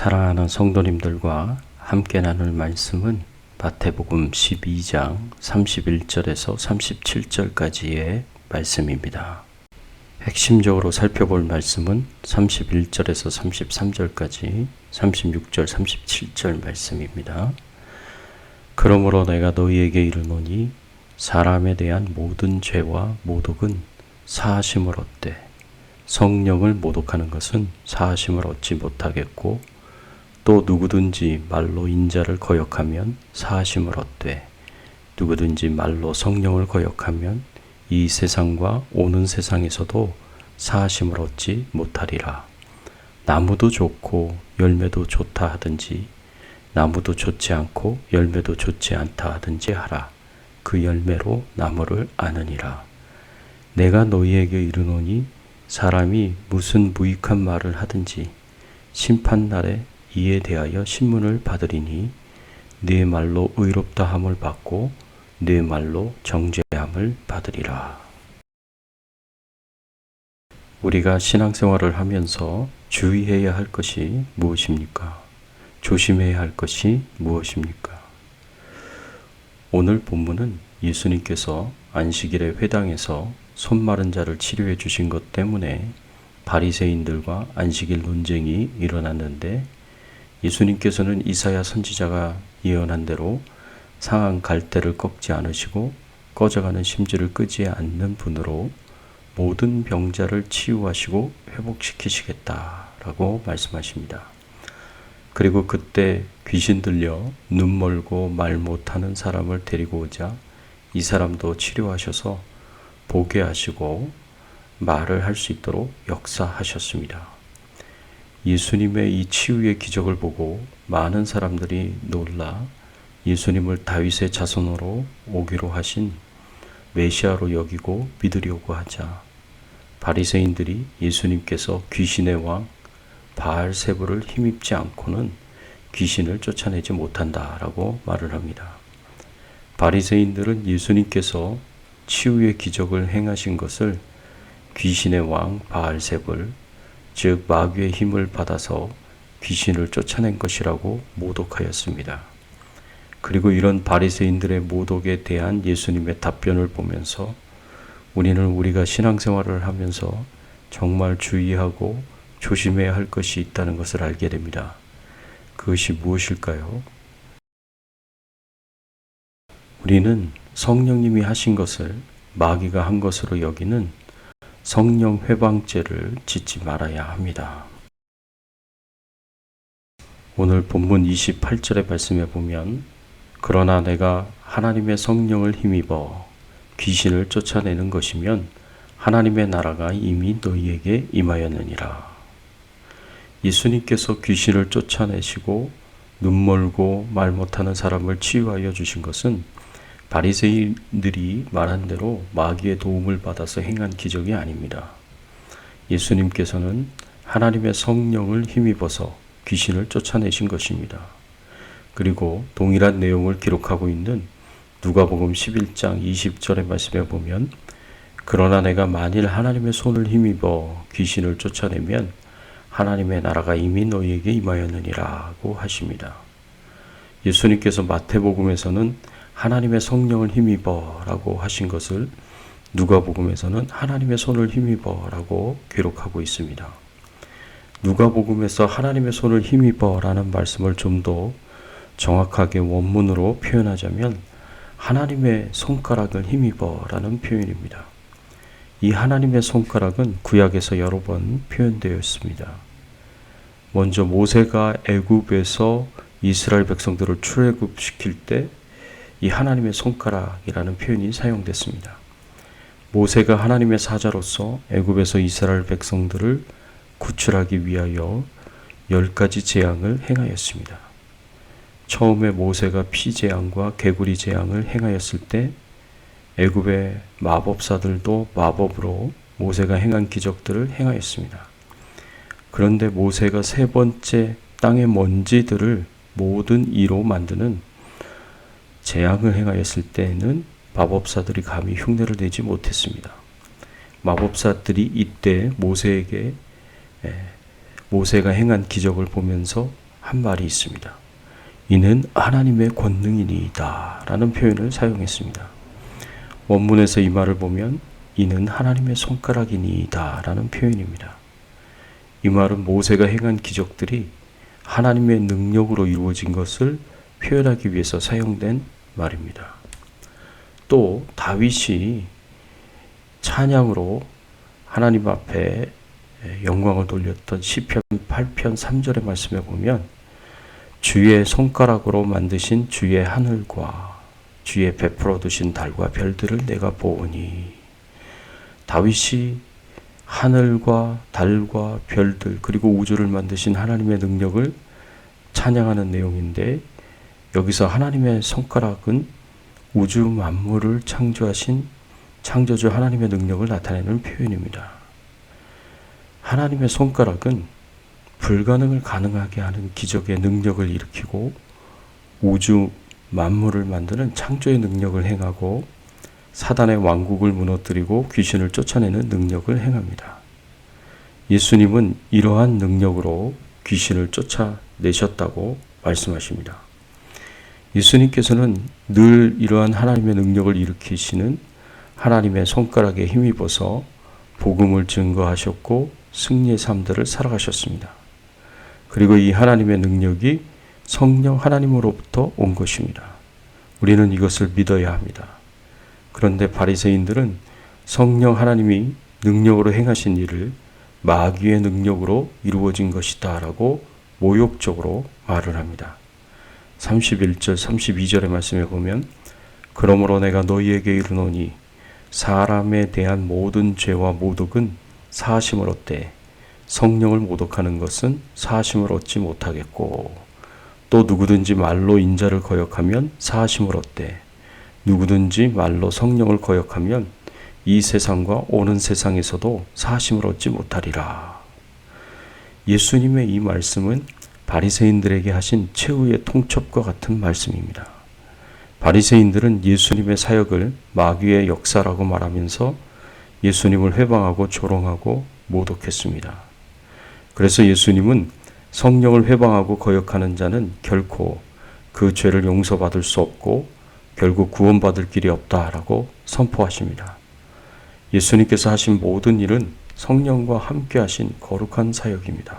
사랑하는 성도님들과 함께 나눌 말씀은 마태복음 12장 31절에서 37절까지의 말씀입니다. 핵심적으로 살펴볼 말씀은 31절에서 33절까지 36절, 37절 말씀입니다. 그러므로 내가 너희에게 이르노니 사람에 대한 모든 죄와 모독은 사하심을 얻되 성령을 모독하는 것은 사하심을 얻지 못하겠고 또 누구든지 말로 인자를 거역하면 사하심을 얻되 누구든지 말로 성령을 거역하면 이 세상과 오는 세상에서도 사하심을 얻지 못하리라. 나무도 좋고 열매도 좋다 하든지 나무도 좋지 않고 열매도 좋지 않다 하든지 하라. 그 열매로 나무를 아느니라. 내가 너희에게 이르노니 사람이 무슨 무익한 말을 하든지 심판날에 이에 대하여 신문을 받으리니 네 말로 의롭다 함을 받고 네 말로 정죄함을 받으리라. 우리가 신앙생활을 하면서 주의해야 할 것이 무엇입니까? 조심해야 할 것이 무엇입니까? 오늘 본문은 예수님께서 안식일에 회당에서 손 마른 자를 치료해 주신 것 때문에 바리새인들과 안식일 논쟁이 일어났는데 예수님께서는 이사야 선지자가 예언한 대로 상한 갈대를 꺾지 않으시고 꺼져가는 심지를 끄지 않는 분으로 모든 병자를 치유하시고 회복시키시겠다라고 말씀하십니다. 그리고 그때 귀신 들려 눈 멀고 말 못하는 사람을 데리고 오자 이 사람도 치료하셔서 보게 하시고 말을 할 수 있도록 역사하셨습니다. 예수님의 이 치유의 기적을 보고 많은 사람들이 놀라 예수님을 다윗의 자손으로 오기로 하신 메시아로 여기고 믿으려고 하자 바리새인들이 예수님께서 귀신의 왕 바알세불을 힘입지 않고는 귀신을 쫓아내지 못한다라고 말을 합니다. 바리새인들은 예수님께서 치유의 기적을 행하신 것을 귀신의 왕 바알세불, 즉 마귀의 힘을 받아서 귀신을 쫓아낸 것이라고 모독하였습니다. 그리고 이런 바리새인들의 모독에 대한 예수님의 답변을 보면서 우리는 우리가 신앙생활을 하면서 정말 주의하고 조심해야 할 것이 있다는 것을 알게 됩니다. 그것이 무엇일까요? 우리는 성령님이 하신 것을 마귀가 한 것으로 여기는 성령 회방죄를 짓지 말아야 합니다. 오늘 본문 28절의 말씀에 보면 그러나 내가 하나님의 성령을 힘입어 귀신을 쫓아내는 것이면 하나님의 나라가 이미 너희에게 임하였느니라. 예수님께서 귀신을 쫓아내시고 눈멀고 말 못하는 사람을 치유하여 주신 것은 바리새인들이 말한 대로 마귀의 도움을 받아서 행한 기적이 아닙니다. 예수님께서는 하나님의 성령을 힘입어서 귀신을 쫓아내신 것입니다. 그리고 동일한 내용을 기록하고 있는 누가복음 11장 20절의 말씀에 보면 그러나 내가 만일 하나님의 손을 힘입어 귀신을 쫓아내면 하나님의 나라가 이미 너희에게 임하였느니라고 하십니다. 예수님께서 마태복음에서는 하나님의 성령을 힘입어 라고 하신 것을 누가복음에서는 하나님의 손을 힘입어 라고 기록하고 있습니다. 누가복음에서 하나님의 손을 힘입어 라는 말씀을 좀 더 정확하게 원문으로 표현하자면 하나님의 손가락을 힘입어 라는 표현입니다. 이 하나님의 손가락은 구약에서 여러 번 표현되어 있습니다. 먼저 모세가 애굽에서 이스라엘 백성들을 출애굽시킬 때 이 하나님의 손가락이라는 표현이 사용됐습니다. 모세가 하나님의 사자로서 애굽에서 이스라엘 백성들을 구출하기 위하여 10가지 재앙을 행하였습니다. 처음에 모세가 피 재앙과 개구리 재앙을 행하였을 때 애굽의 마법사들도 마법으로 모세가 행한 기적들을 행하였습니다. 그런데 모세가 세 번째 땅의 먼지들을 모든 이로 만드는 재앙을 행하였을 때에는 마법사들이 감히 흉내를 내지 못했습니다. 마법사들이 이때 모세가 행한 기적을 보면서 한 말이 있습니다. 이는 하나님의 권능이니이다 라는 표현을 사용했습니다. 원문에서 이 말을 보면 이는 하나님의 손가락이니이다 라는 표현입니다. 이 말은 모세가 행한 기적들이 하나님의 능력으로 이루어진 것을 표현하기 위해서 사용된 말입니다. 또 다윗이 찬양으로 하나님 앞에 영광을 돌렸던 시편 8편 3절의 말씀에 보면 주의 손가락으로 만드신 주의 하늘과 주의 베풀어 두신 달과 별들을 내가 보오니, 다윗이 하늘과 달과 별들 그리고 우주를 만드신 하나님의 능력을 찬양하는 내용인데, 여기서 하나님의 손가락은 우주 만물을 창조하신 창조주 하나님의 능력을 나타내는 표현입니다. 하나님의 손가락은 불가능을 가능하게 하는 기적의 능력을 일으키고 우주 만물을 만드는 창조의 능력을 행하고 사단의 왕국을 무너뜨리고 귀신을 쫓아내는 능력을 행합니다. 예수님은 이러한 능력으로 귀신을 쫓아내셨다고 말씀하십니다. 예수님께서는 늘 이러한 하나님의 능력을 일으키시는 하나님의 손가락에 힘입어서 복음을 증거하셨고 승리의 삶들을 살아가셨습니다. 그리고 이 하나님의 능력이 성령 하나님으로부터 온 것입니다. 우리는 이것을 믿어야 합니다. 그런데 바리새인들은 성령 하나님이 능력으로 행하신 일을 마귀의 능력으로 이루어진 것이다 라고 모욕적으로 말을 합니다. 31절 32절의 말씀에 보면 그러므로 내가 너희에게 이르노니 사람에 대한 모든 죄와 모독은 사하심을 얻되 성령을 모독하는 것은 사하심을 얻지 못하겠고, 또 누구든지 말로 인자를 거역하면 사하심을 얻되 누구든지 말로 성령을 거역하면 이 세상과 오는 세상에서도 사하심을 얻지 못하리라. 예수님의 이 말씀은 바리새인들에게 하신 최후의 통첩과 같은 말씀입니다. 바리새인들은 예수님의 사역을 마귀의 역사라고 말하면서 예수님을 회방하고 조롱하고 모독했습니다. 그래서 예수님은 성령을 회방하고 거역하는 자는 결코 그 죄를 용서받을 수 없고 결국 구원받을 길이 없다라고 선포하십니다. 예수님께서 하신 모든 일은 성령과 함께 하신 거룩한 사역입니다.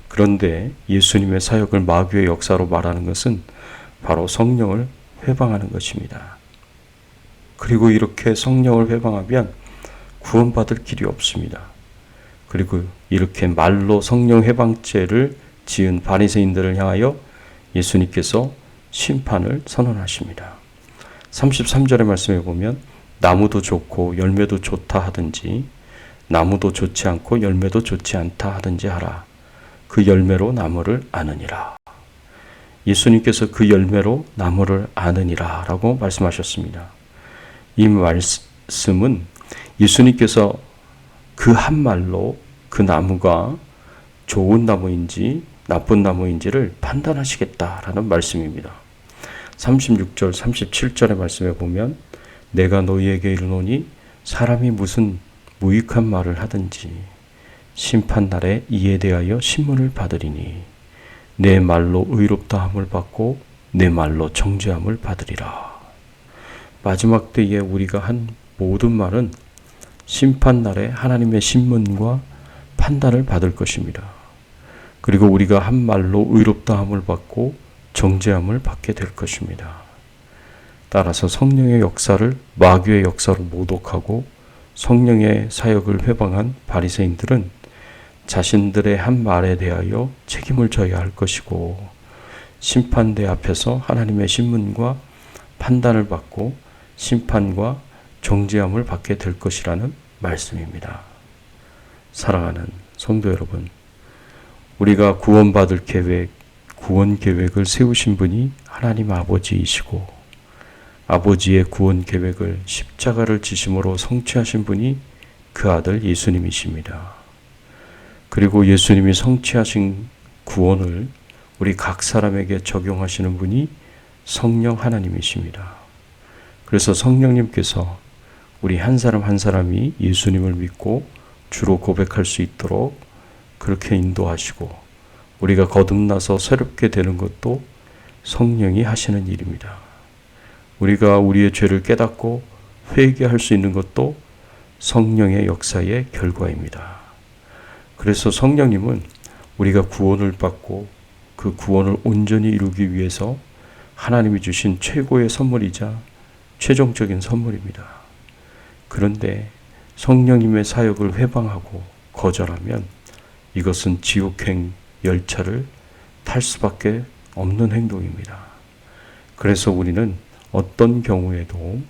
그런데 예수님의 사역을 마귀의 역사로 말하는 것은 바로 성령을 회방하는 것입니다. 그리고 이렇게 성령을 회방하면 구원받을 길이 없습니다. 그리고 이렇게 말로 성령 회방죄를 지은 바리새인들을 향하여 예수님께서 심판을 선언하십니다. 33절의 말씀에 보면 나무도 좋고 열매도 좋다 하든지 나무도 좋지 않고 열매도 좋지 않다 하든지 하라. 그 열매로 나무를 아느니라. 예수님께서 그 열매로 나무를 아느니라 라고 말씀하셨습니다. 이 말씀은 예수님께서 그 한 말로 그 나무가 좋은 나무인지 나쁜 나무인지를 판단하시겠다라는 말씀입니다. 36절, 37절의 말씀에 보면 내가 너희에게 이르노니 사람이 무슨 무익한 말을 하든지 심판날에 이에 대하여 신문을 받으리니 내 말로 의롭다함을 받고 내 말로 정죄함을 받으리라. 마지막 때에 우리가 한 모든 말은 심판날에 하나님의 신문과 판단을 받을 것입니다. 그리고 우리가 한 말로 의롭다함을 받고 정죄함을 받게 될 것입니다. 따라서 성령의 역사를 마귀의 역사로 모독하고 성령의 사역을 회방한 바리새인들은 자신들의 한 말에 대하여 책임을 져야 할 것이고 심판대 앞에서 하나님의 신문과 판단을 받고 심판과 정죄함을 받게 될 것이라는 말씀입니다. 사랑하는 성도 여러분, 우리가 구원받을 계획, 구원 계획을 세우신 분이 하나님 아버지이시고 아버지의 구원 계획을 십자가를 지심으로 성취하신 분이 그 아들 예수님이십니다. 그리고 예수님이 성취하신 구원을 우리 각 사람에게 적용하시는 분이 성령 하나님이십니다. 그래서 성령님께서 우리 한 사람 한 사람이 예수님을 믿고 주로 고백할 수 있도록 그렇게 인도하시고 우리가 거듭나서 새롭게 되는 것도 성령이 하시는 일입니다. 우리가 우리의 죄를 깨닫고 회개할 수 있는 것도 성령의 역사의 결과입니다. 그래서 성령님은 우리가 구원을 받고 그 구원을 온전히 이루기 위해서 하나님이 주신 최고의 선물이자 최종적인 선물입니다. 그런데 성령님의 사역을 회방하고 거절하면 이것은 지옥행 열차를 탈 수밖에 없는 행동입니다. 그래서 우리는 어떤 경우에도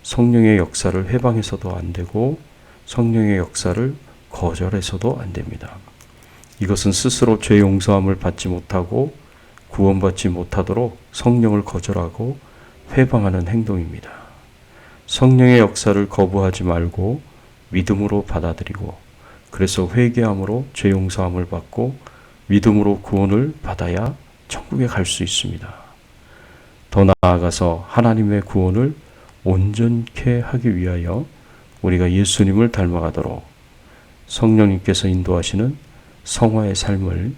성령의 역사를 회방해서도 안 되고 성령의 역사를 거절해서도 안 됩니다. 이것은 스스로 죄 용서함을 받지 못하고 구원받지 못하도록 성령을 거절하고 회방하는 행동입니다. 성령의 역사를 거부하지 말고 믿음으로 받아들이고 그래서 회개함으로 죄 용서함을 받고 믿음으로 구원을 받아야 천국에 갈 수 있습니다. 더 나아가서 하나님의 구원을 온전케 하기 위하여 우리가 예수님을 닮아가도록 성령님께서 인도하시는 성화의 삶을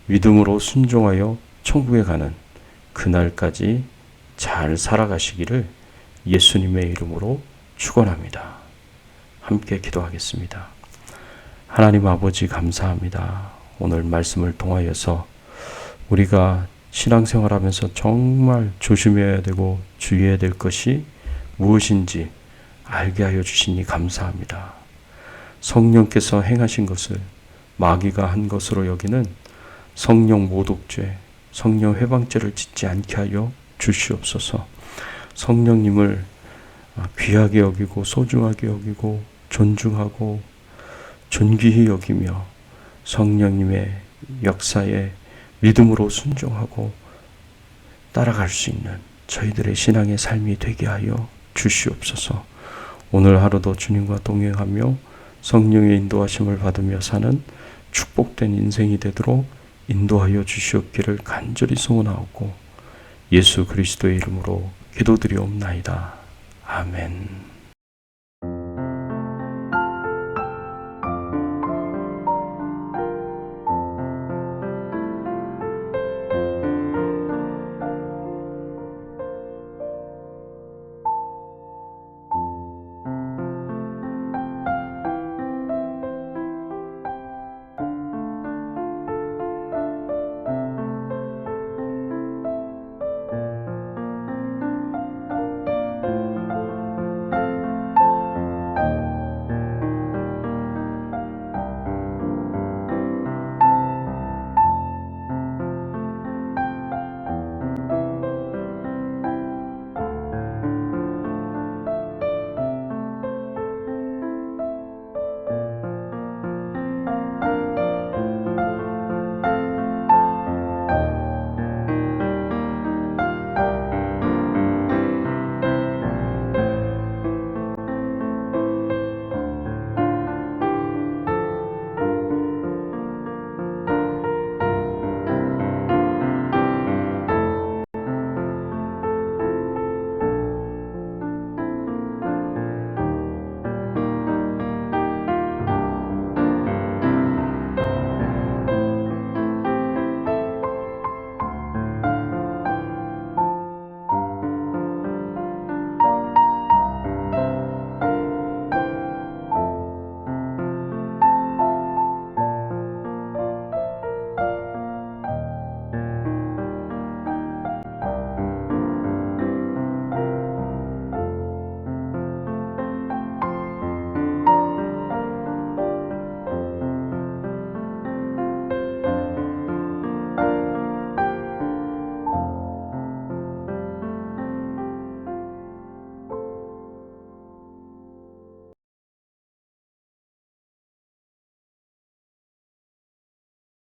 믿음으로 순종하여 천국에 가는 그날까지 잘 살아가시기를 예수님의 이름으로 축원합니다. 함께 기도하겠습니다. 하나님 아버지 감사합니다. 오늘 말씀을 통하여서 우리가 신앙생활하면서 정말 조심해야 되고 주의해야 될 것이 무엇인지 알게 하여 주시니 감사합니다. 성령께서 행하신 것을 마귀가 한 것으로 여기는 성령 모독죄, 성령 회방죄를 짓지 않게 하여 주시옵소서. 성령님을 귀하게 여기고 소중하게 여기고 존중하고 존귀히 여기며 성령님의 역사에 믿음으로 순종하고 따라갈 수 있는 저희들의 신앙의 삶이 되게 하여 주시옵소서. 오늘 하루도 주님과 동행하며 성령의 인도하심을 받으며 사는 축복된 인생이 되도록 인도하여 주시옵기를 간절히 소원하옵고 예수 그리스도의 이름으로 기도드리옵나이다. 아멘.